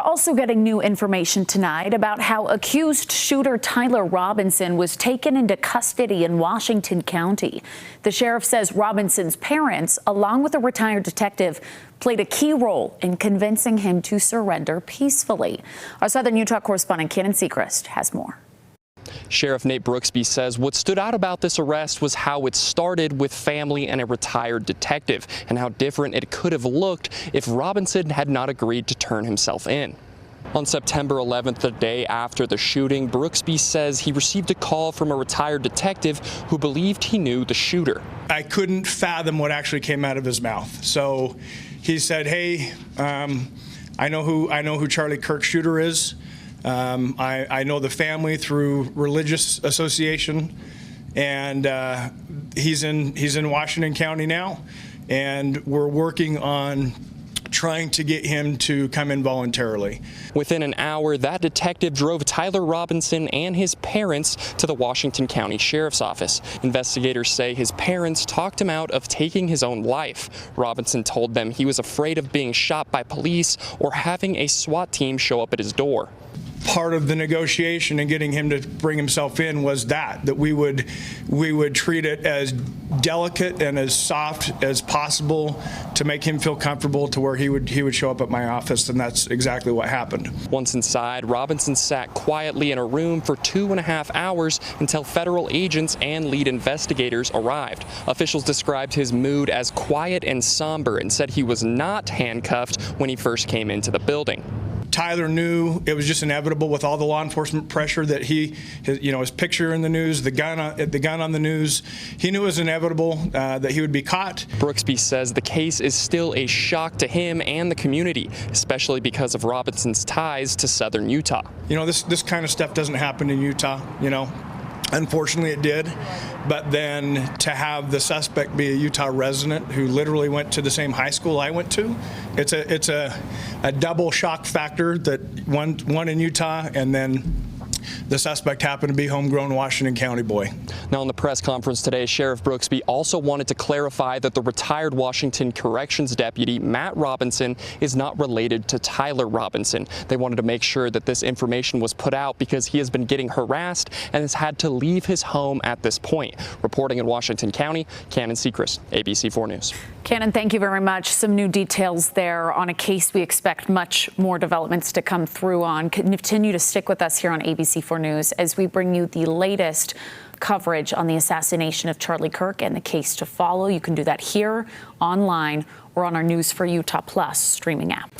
also getting new information tonight about how accused shooter Tyler Robinson was taken into custody in Washington County. The sheriff says Robinson's parents, along with a retired detective, played a key role in convincing him to surrender peacefully. Our Southern Utah correspondent Cannon Seacrest has more. Sheriff Nate Brooksby says what stood out about this arrest was how it started with family and a retired detective, and how different it could have looked if Robinson had not agreed to turn himself in. On September 11th, the day after the shooting, Brooksby says he received a call from a retired detective who believed he knew the shooter. I couldn't fathom what actually came out of his mouth. So he said, "Hey, I know who Charlie Kirk's shooter is. I know the family through religious association, and he's in Washington County now, and we're working on trying to get him to come in voluntarily." Within an hour, that detective drove Tyler Robinson and his parents to the Washington County Sheriff's Office. Investigators say his parents talked him out of taking his own life. Robinson told them he was afraid of being shot by police or having a SWAT team show up at his door. Part of the negotiation and getting him to bring himself in was that we would treat it as delicate and as soft as possible to make him feel comfortable to where he would show up at my office, and that's exactly what happened. Once inside, Robinson sat quietly in a room for 2.5 hours until federal agents and lead investigators arrived. Officials described his mood as quiet and somber and said he was not handcuffed when he first came into the building. Tyler knew it was just inevitable with all the law enforcement pressure that his picture in the news, the gun on the news. He knew it was inevitable that he would be caught. Brooksby says the case is still a shock to him and the community, especially because of Robinson's ties to Southern Utah. This kind of stuff doesn't happen in Utah. Unfortunately, it did. But then to have the suspect be a Utah resident who literally went to the same high school I went to, it's a double shock factor that one in Utah, and then the suspect happened to be homegrown Washington County boy. Now, in the press conference today, Sheriff Brooksby also wanted to clarify that the retired Washington Corrections deputy, Matt Robinson, is not related to Tyler Robinson. They wanted to make sure that this information was put out because he has been getting harassed and has had to leave his home at this point. Reporting in Washington County, Cannon Seacrest, ABC4 News. Cannon, thank you very much. Some new details there on a case we expect much more developments to come through on. Continue to stick with us here on ABC4 News as we bring you the latest coverage on the assassination of Charlie Kirk and the case to follow. You can do that here, online, or on our News for Utah Plus streaming app.